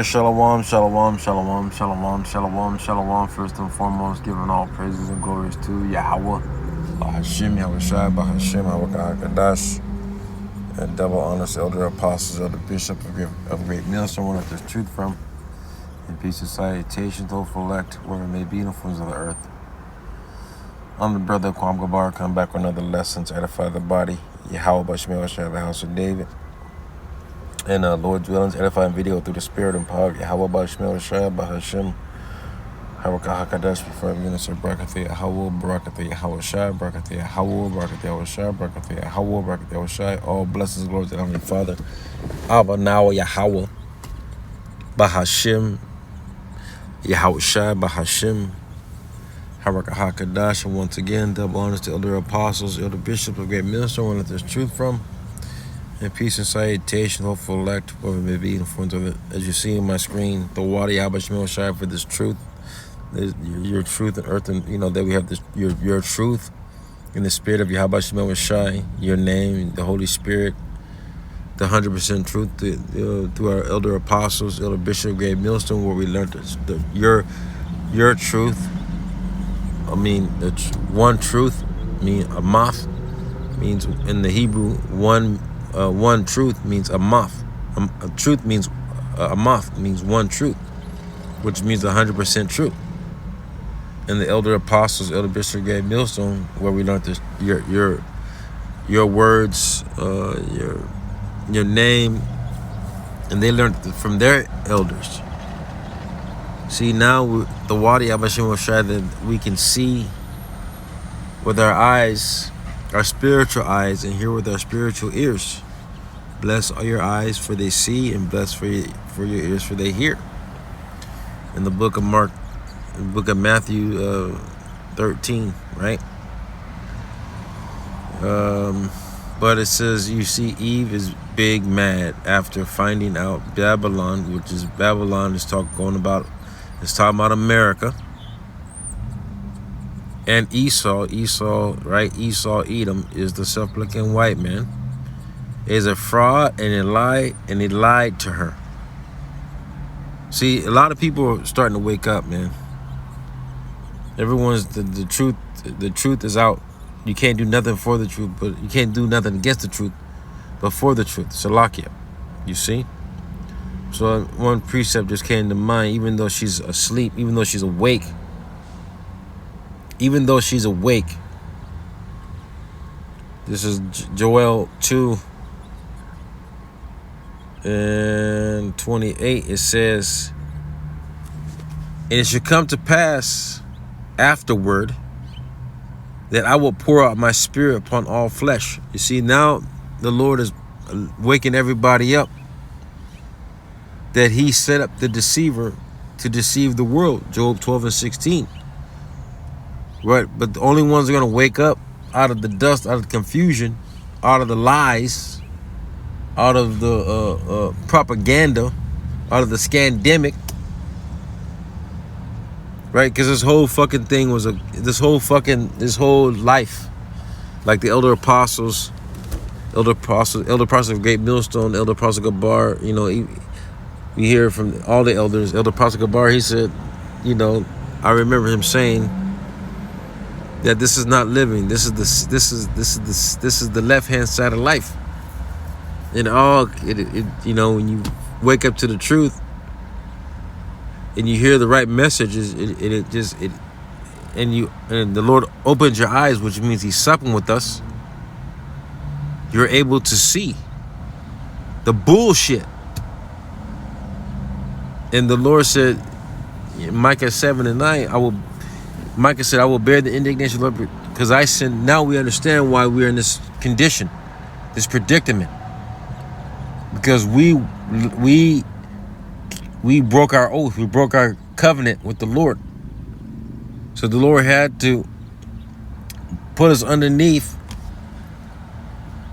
right, shalom, shalom, shalom, shalom, shalom, shalom. First and foremost, giving all praises and glories to Yahweh, Bahashim, Yahushua, Bahashim, Hawakah HaKadosh, and double honors to elder apostles, elder bishop of Great Millstone, one that there's truth from, and peace and salutations, hopeful elect, where it may be in the forms of the earth. I'm the brother Kwam Gabar, come back with another lesson to edify the body, Yahweh, Bahashim, Yahushua, the house of David. And Lord dwellings, edifying video through the spirit and power of Yahweh, Bashmel, Shah, Bahashim, Hawakah HaKadosh, before Minister, Barakathia, Yahweh, Barakathia, Yahweh, Shah, Barakathia, Yahweh, Barakathia, Yahweh, Shah, Barakathia, Yahweh, Barakathia, Yahweh, Shah, all blessings, glory to the Heavenly Father, Abba, now, Yahweh, Bahashim, Yahweh, Shah, Bahashim, Hawakah HaKadosh, and once again, double honors to elder apostles, elder bishops of Great Millstone, one that there's truth from. And peace and salutation, hopeful elect, whoever may be in front of it. As you see on my screen, the water, Yahweh Shemel Shai, for this truth, your truth and earth, and that we have this your truth in the spirit of Yahweh Shemel Shai, your name, the Holy Spirit, the 100% truth through our elder apostles, elder bishop, Great Millstone, where we learned your truth. I mean, one truth, amath, means in the Hebrew one truth means a moth. A truth means a moth means one truth, which means 100% truth. And the elder apostles, elder bishop Great Millstone, where we learned this, your words, your name, and they learned from their elders. See, now the Wadi Abashim will show that we can see with our eyes, our spiritual eyes, and hear with our spiritual ears. Bless all your eyes, for they see, and bless for your ears, for they hear. In the book of Matthew 13, right? But it says, you see, Eve is big mad after finding out Babylon, which is Babylon is talking about America. And Esau, right? Edom, is the supplicant white man, is a fraud and a lie, and he lied to her. See, a lot of people are starting to wake up, man. Everyone's the truth is out. You can't do nothing for the truth, but you can't do nothing against the truth, but for the truth. Salakia. You see? So one precept just came to mind, even though she's asleep, even though she's awake. Even though she's awake. This is Joel 2 and 28. It says, and it should come to pass afterward that I will pour out my spirit upon all flesh. You see, now the Lord is waking everybody up, that he set up the deceiver to deceive the world. Job 12 and 16. Right, but the only ones that are going to wake up out of the dust, out of the confusion, out of the lies, out of the propaganda, out of the scandemic, right? Because this whole fucking thing was this whole life, like the elder apostles of Great Millstone, elder apostle Gabar, we hear from all the elders. Elder apostle Gabar, he said, I remember him saying that this is not living. This is the left-hand side of life. And when you wake up to the truth and you hear the right messages, and the Lord opens your eyes, which means he's supping with us. You're able to see the bullshit. And the Lord said, Micah 7 and 9, Micah said, I will bear the indignation of the Lord because I sinned. Now we understand why we're in this condition, this predicament. Because we broke our oath. We broke our covenant with the Lord. So the Lord had to put us underneath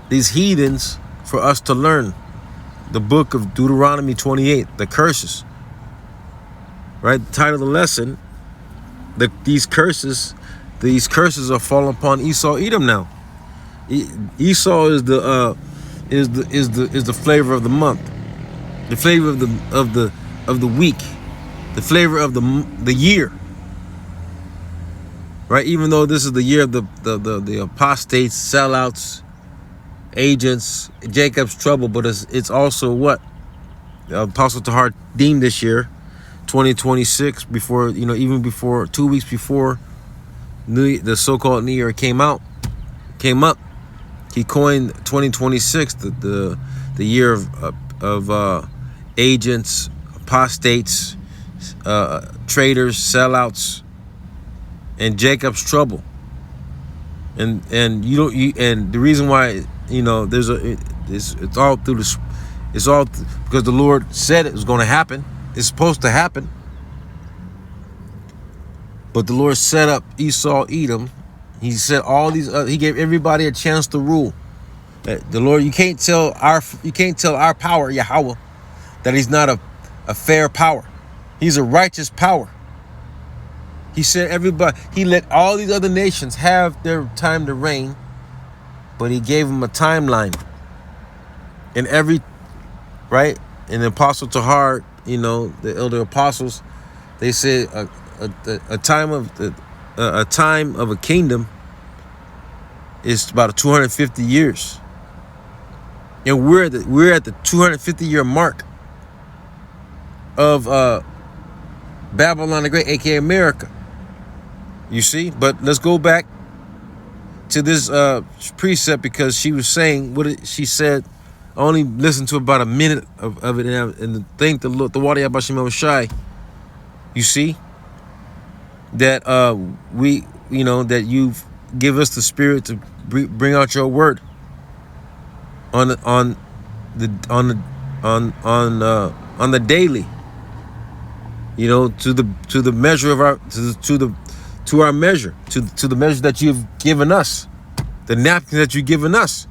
these heathens for us to learn the book of Deuteronomy 28, the curses. Right? The title of the lesson, these curses are falling upon Esau, Edom now. Esau is the flavor of the month, the flavor of of the week, the flavor of the year. Right? Even though this is the year of the apostates, sellouts, agents, Jacob's trouble, but it's also what the Apostle Tahar deemed this year, 2026, before, even before 2 weeks before the so-called New Year came up. He coined 2026 the year of agents, apostates, traitors, sellouts, and Jacob's trouble. And and the reason why it's all through this. It's all because the Lord said it was going to happen. It's supposed to happen. But the Lord set up Esau, Edom. He said he gave everybody a chance to rule. The Lord, you can't tell our power, Yahweh, that he's not a fair power. He's a righteous power. He said he let all these other nations have their time to reign, but he gave them a timeline. Right? And the Apostle Tahar, the elder apostles, they said a time of a kingdom is about 250 years. And we're at the 250 year mark of Babylon the Great, aka America. You see? But let's go back to this precept, because she was saying she said. I only listened to about a minute of it, and thank the Lord, the Wadi Abashim Shai. You see that that you've give us the spirit to bring out your word on the daily. To the measure of our to our measure, to the measure that you've given us, the napkin that you've given us.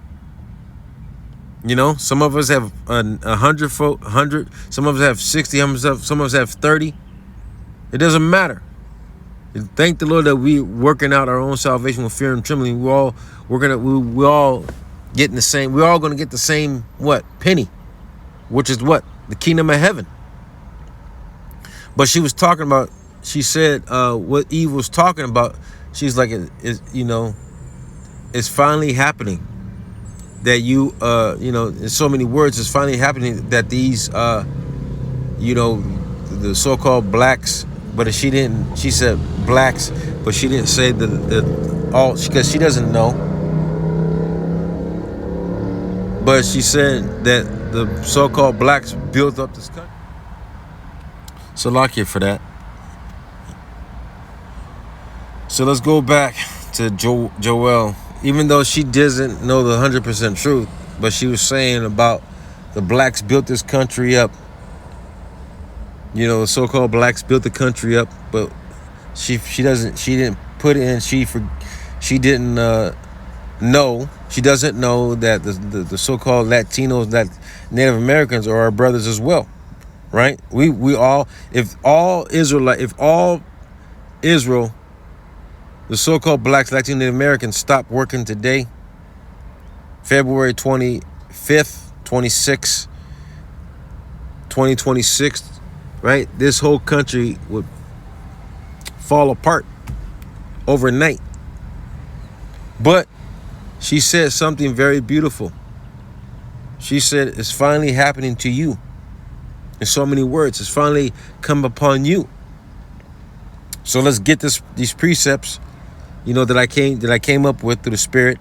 Some of us have 100. Some of us have 60. Some of us have 30. It doesn't matter. Thank the Lord that we working out our own salvation with fear and trembling. We're all getting the same. We're all going to get the same penny, which is the kingdom of heaven. But she was talking about. She said what Eve was talking about. She's like, it's finally happening. That in so many words, it's finally happening that these, the so-called blacks, but she said blacks, but she didn't say all, because she doesn't know. But she said that the so-called blacks built up this country. So lucky for that. So let's go back to Joel. Even though she doesn't know the 100% truth, but she was saying about the blacks built this country up. The so-called blacks built the country up, but she didn't put it in. She didn't know. She doesn't know that the so-called Latinos, that Native Americans are our brothers as well, right? We all, if all Israel, the so-called blacks, Latino Native Americans, stop working today, February 25th, 2026, right? This whole country would fall apart overnight. But she said something very beautiful. She said, it's finally happening to you. In so many words, it's finally come upon you. So let's get these precepts, that I came up with through the Spirit.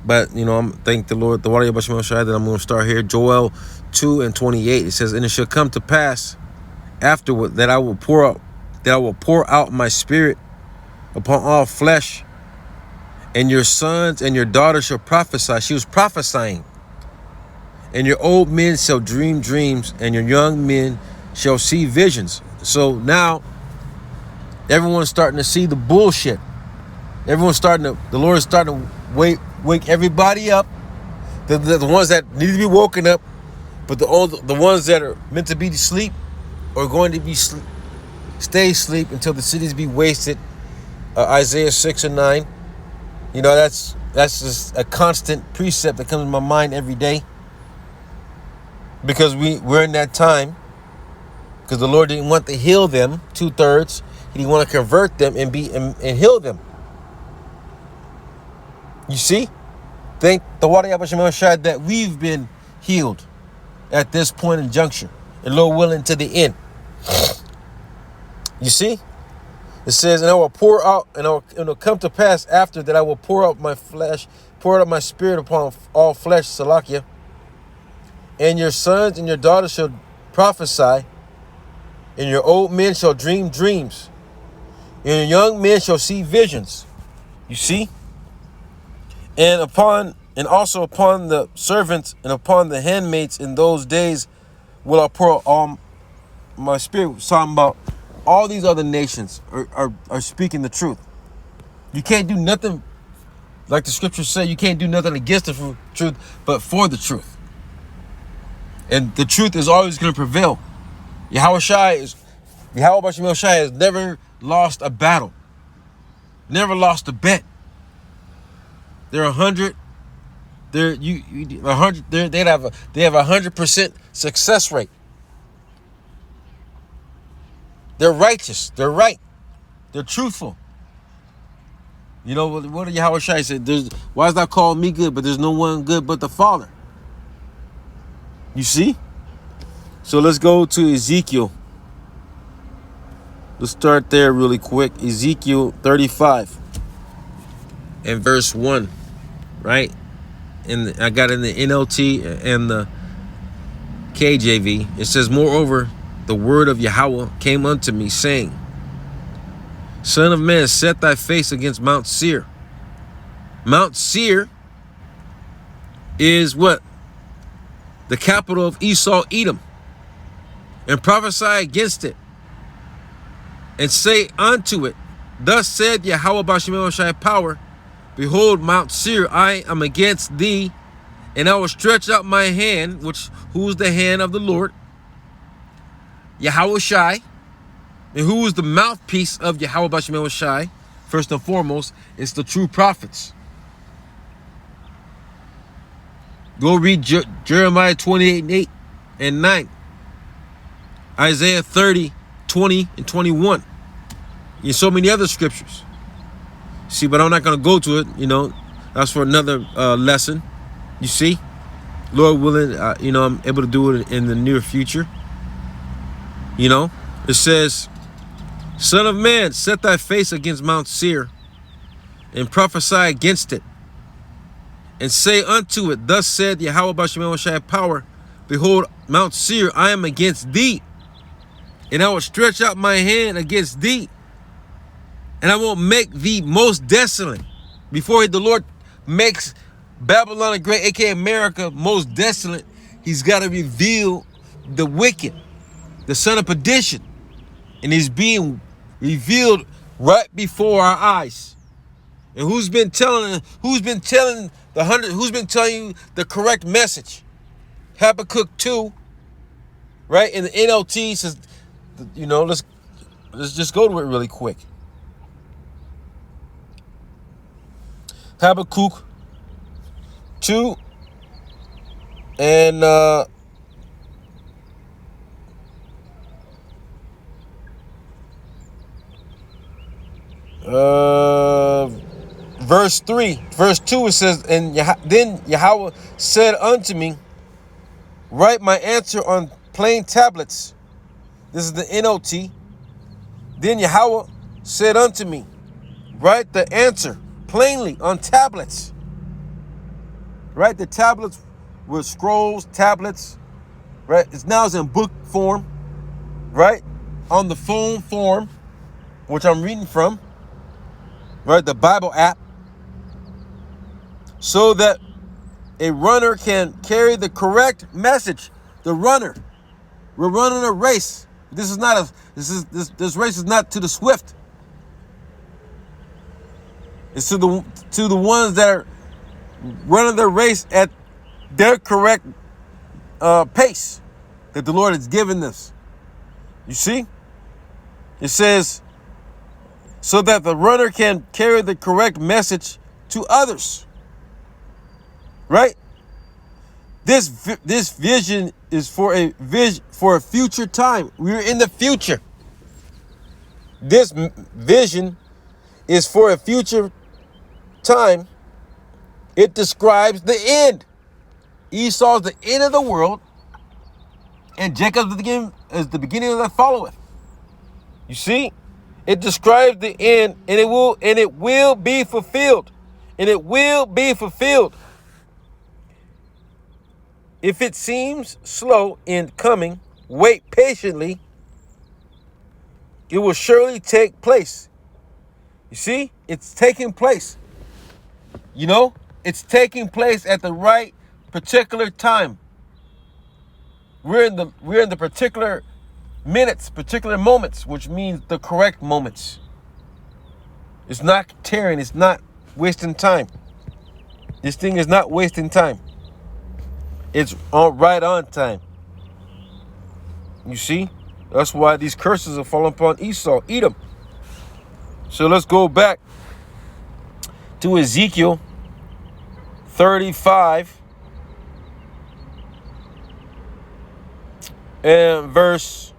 But I'm thank the Lord, the Wadi Abashim Shai, that I'm going to start here. Joel 2:28. It says, and it shall come to pass afterward that I will pour out my spirit upon all flesh, and your sons and your daughters shall prophesy. She was prophesying. And your old men shall dream dreams, and your young men shall see visions. So now everyone's starting to see the bullshit. The Lord is starting to wake everybody up. The ones that need to be woken up, but the ones that are meant to be asleep are going to be stay asleep until the cities be wasted. Isaiah 6:9. That's just a constant precept that comes to my mind every day. Because we're in that time Because the Lord didn't want to heal them, 2/3. He didn't want to convert them and heal them. You see? Thank the Water Yahweh Shai that we've been healed at this point in juncture. And Lord willing to the end. You see? It says, and I will pour out, and it'll come to pass after that I will pour out my spirit upon all flesh, Salakia. And your sons and your daughters shall prophesy, and your old men shall dream dreams, and your young men shall see visions. You see? And also upon the servants and upon the handmaids in those days will I pour out all my spirit. Talking about all these other nations are speaking the truth. You can't do nothing, like the scriptures say, you can't do nothing against the truth, but for the truth. And the truth is always going to prevail. Yahweh Shai has never lost a battle, never lost a bet. They're 100. They have a 100% success rate. They're righteous. They're right. They're truthful. You know what did Yahweh Shai said? Why is thou called me good, but there's no one good but the Father? You see? So let's go to Ezekiel. Let's start there really quick. Ezekiel 35 and verse 1, right? And I got in the NLT and the KJV. It says, moreover, the word of Yahweh came unto me, saying, Son of man, set thy face against Mount Seir. Mount Seir is what? The capital of Esau, Edom. And prophesy against it. And say unto it, Thus said Yahweh Bashemel Shai power, Behold, Mount Seir, I am against thee, and I will stretch out my hand, who's the hand of the Lord, Yahweh Shai, and who is the mouthpiece of Yahweh Bashemel Shai. First and foremost, it's the true prophets. Go read Jeremiah 28:8 and 9. Isaiah 30, 20 and 21. And so many other scriptures. See, but I'm not going to go to it, That's for another lesson. You see? Lord willing, I'm able to do it in the near future. It says, Son of man, set thy face against Mount Seir, and prophesy against it, and say unto it, Thus said Yahweh Bashemel Shai power, Behold, Mount Seir, I am against thee, and I will stretch out my hand against thee, and I will make thee most desolate. Before the Lord makes Babylon the Great, aka America, most desolate, he's got to reveal the wicked, the son of perdition. And he's being revealed right before our eyes. And who's been telling you the correct message? Habakkuk 2, right? In the NLT says, let's just go to it really quick. Habakkuk 2 and verse 3, verse 2, it says, and then Yahweh said unto me, Write my answer on plain tablets. This is the NLT. Then Yahweh said unto me, Write the answer plainly on tablets. Right? The tablets were scrolls, tablets. Right? It's in book form. Right? On the phone form, which I'm reading from. Right? The Bible app. So that a runner can carry the correct message. The runner. We're running a race. This race is not to the swift. It's to the ones that are running their race at their correct pace that the Lord has given us. You see? It says, so that the runner can carry the correct message to others. Right? This vision is for a future time. We're in the future. This vision is for a future time. It describes the end. Esau is the end of the world, and Jacob is the beginning of that followeth. You see, it describes the end, and it will be fulfilled, and it will be fulfilled. If it seems slow in coming, wait patiently. It will surely take place. You see, it's taking place. You know, it's taking place at the right particular time. We're in the particular minutes, particular moments, which means the correct moments. It's not tearing. It's not wasting time. This thing is not wasting time. It's right on time. You see? That's why these curses are falling upon Esau, Edom. So let's go back to Ezekiel 35 and verse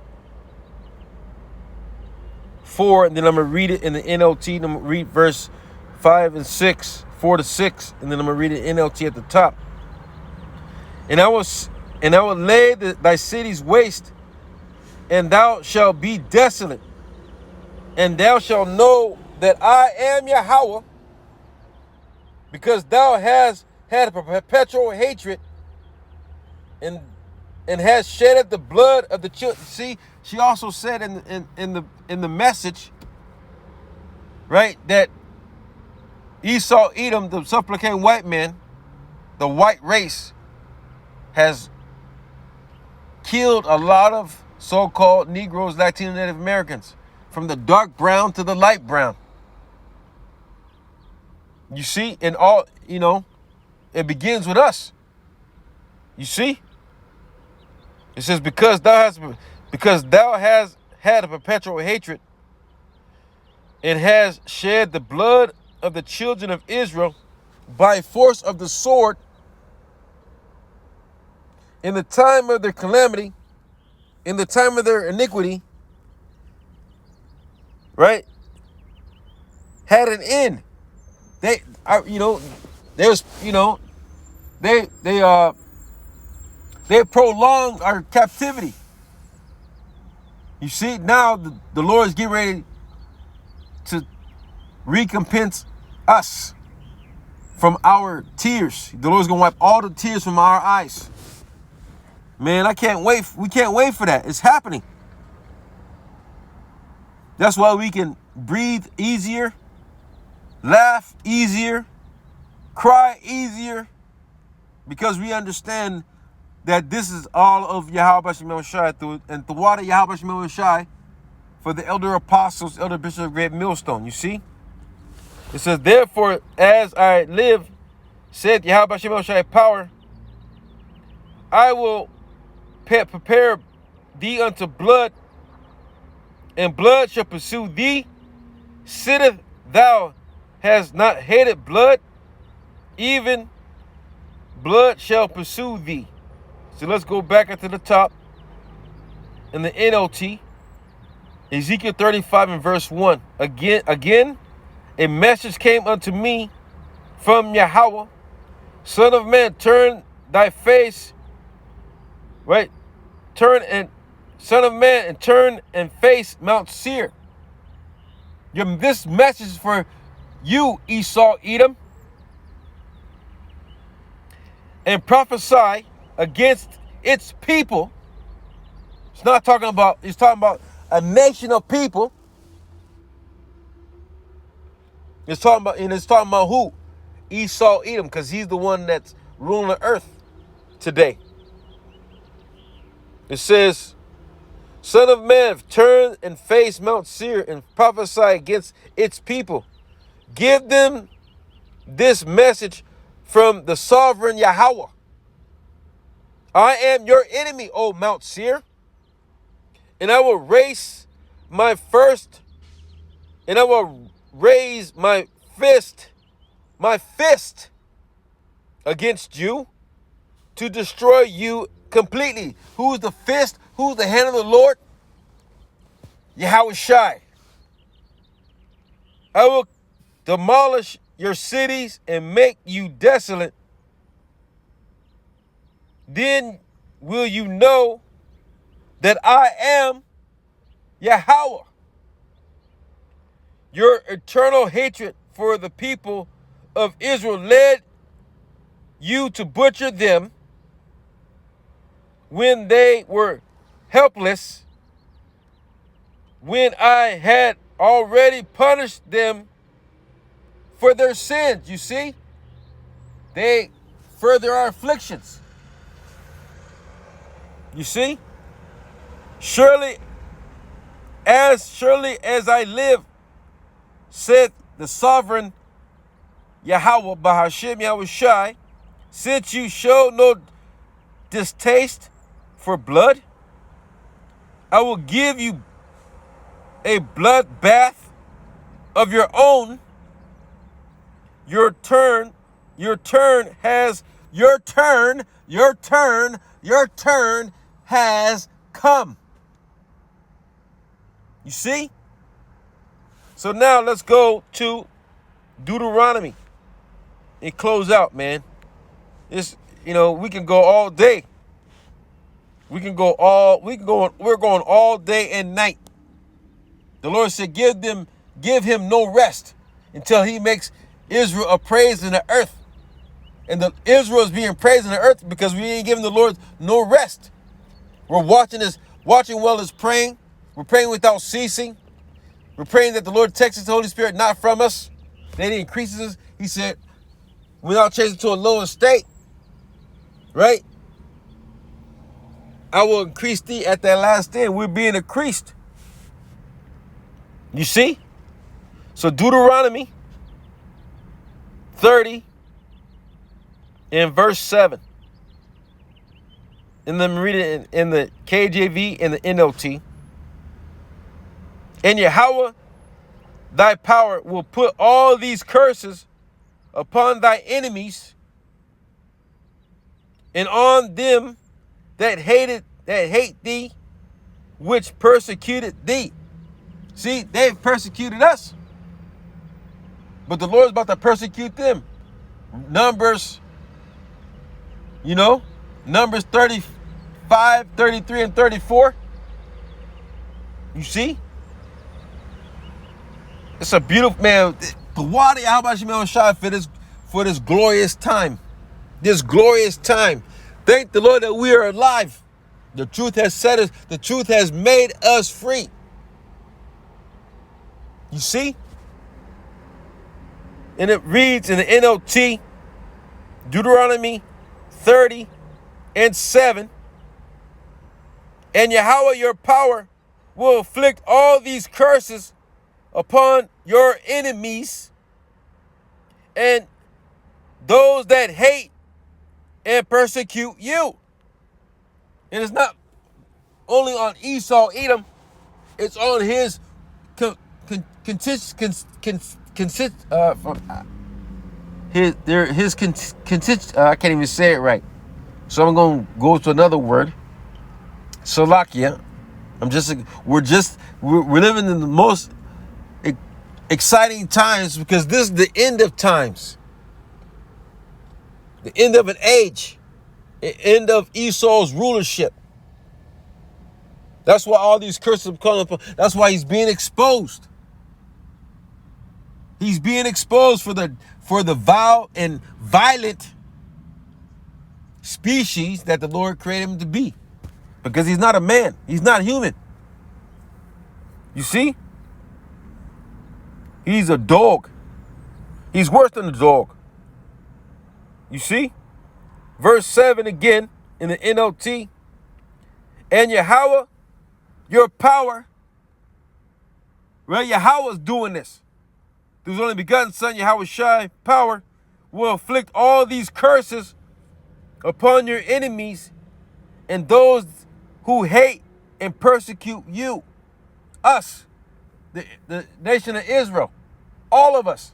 4. And then I'm going to read it in the NLT. And I'm going to read verse 5 and 6, 4 to 6. And then I'm going to read it in NLT at the top. And I will lay thy cities waste, and thou shalt be desolate. And thou shalt know that I am Yahweh, because thou hast had a perpetual hatred, and has shedded the blood of the children. See, she also said in the message, right, that Esau, Edom, the supplicating white man, the white race, has killed a lot of so-called Negroes, Latino, Native Americans, from the dark brown to the light brown. You see, and all, you know, it begins with us. You see? It says, because thou hast had a perpetual hatred, and has shed the blood of the children of Israel by force of the sword in the time of their calamity, in the time of their iniquity, right, had an end. They prolonged our captivity. You see, now the Lord is getting ready to recompense us from our tears. The Lord's gonna wipe all the tears from our eyes. Man, I can't wait. We can't wait for that. It's happening. That's why we can breathe easier, laugh easier, cry easier, because we understand that this is all of Yahweh Bashim El-Shai and the water Yahweh Bashim El-Shai for the elder apostles, elder bishop of Great Millstone. You see? It says, therefore, as I live, said Yahweh Bashim El-Shai power, I will prepare thee unto blood, and blood shall pursue thee. Sitteth thou hast not hated blood, even blood shall pursue thee. So let's go back up to the top in the NLT. Ezekiel 35 and verse 1. Again, a message came unto me from Yahweh. Son of man, turn thy face, right? Son of man, and turn and face Mount Seir. This message is for you, Esau, Edom, and prophesy against its people. It's talking about a nation of people. It's talking about who? Esau, Edom, because he's the one that's ruling the earth today. It says, Son of man, turn and face Mount Seir and prophesy against its people. Give them this message from the sovereign Yahweh. I am your enemy, O Mount Seir, and I will raise my fist against you, to destroy you completely. Who's the fist? Who's the hand of the Lord? Yahweh Shai. I will demolish your cities and make you desolate. Then will you know that I am Yahweh. Your eternal hatred for the people of Israel led you to butcher them when they were helpless, when I had already punished them for their sins. You see, they further our afflictions. You see, surely as I live, said the sovereign Yahweh Bahashem Yahweh Shai, since you show no distaste for blood, I will give you a blood bath of your own. Your turn has come. You see? So now let's go to Deuteronomy and close out, man. We can go all day. We're going all day and night. The Lord said, give him no rest until he makes Israel a praise in the earth. And Israel is being praised in the earth because we ain't giving the Lord no rest. We're watching while it's praying. We're praying without ceasing. We're praying that the Lord takes the Holy Spirit not from us, that he increases us. He said, without changing to a lower state, right? I will increase thee at that last day. We're being increased. You see? So Deuteronomy 30 and verse 7. And then read it in the KJV and the NLT. And Yahweh, thy power, will put all these curses upon thy enemies and on them that hate thee, which persecuted thee. See, they've persecuted us, but the Lord's about to persecute them. Numbers 35, 33, and 34. You see? It's a beautiful, man. How about you, man, for this glorious time. This glorious time. Thank the Lord that we are alive. The truth has set us, the truth has made us free. You see? And it reads in the NLT, Deuteronomy 30 and 7. And Yahweh, your power, will inflict all these curses upon your enemies and those that hate and persecute you. And it's not only on Esau, Edom, it's on his I can't even say it right. So I'm going to go to another word. Salakia. We're living in the most exciting times because this is the end of times. The end of an age. The end of Esau's rulership. That's why all these curses are coming up. That's why he's being exposed. He's being exposed for the vile and violent species that the Lord created him to be. Because he's not a man. He's not human. You see? He's a dog. He's worse than a dog. You see? Verse 7 again in the NLT. And Yahweh, your power. Well, Yahweh's doing this. Through his only begotten son, Yahweh Shai, power, will inflict all these curses upon your enemies and those who hate and persecute you. Us, the nation of Israel, all of us.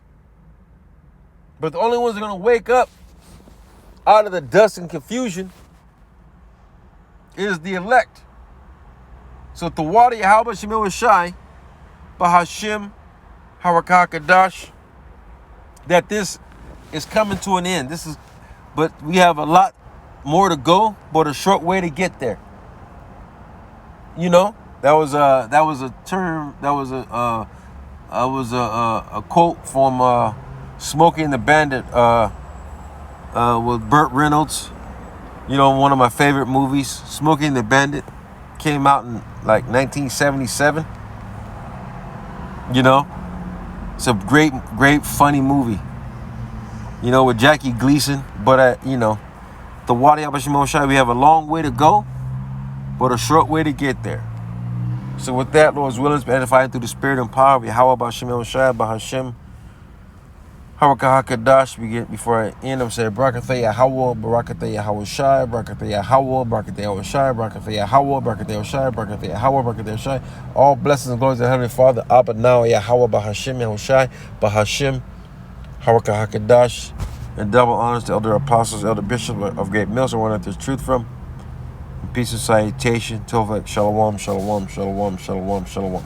But the only ones that are going to wake up out of the dust and confusion is the elect. So Tawadi Yahweh Shemil Shai, Bahashim, Harakakadash, that this is coming to an end. But we have a lot more to go, but a short way to get there. You know, that was a term. That was a quote from Smokey and the Bandit with Burt Reynolds. You know, one of my favorite movies. Smokey and the Bandit came out in like 1977. You know, it's a great funny movie. You know, with Jackie Gleason. But you know, the Wadi Abashimo Shai, we have a long way to go, but a short way to get there. So with that, Lord's willing, be edified through the Spirit and power of Yahweh Bashim Shai Bahashim Harakah HaKadosh. Before I end, I'm saying Barakatha Yahweh, Barakatha Yahweh Shai, Barakatha Yahweh, Barakatha Yahweh Shai, Barakatha Yahweh, Barakatha Yahweh Shai, Barakatha Yahweh, Barakatha Shai. All blessings and glories to the Heavenly Father, Abba now Yahweh Bahashim Yahweh Shai, Bahashim Harakah HaKadosh. And double honors to elder apostles, elder bishop of Great Millstone, where there's truth from. And peace and salutation. Tovek, shalom, shalom, shalom, shalom, shalom.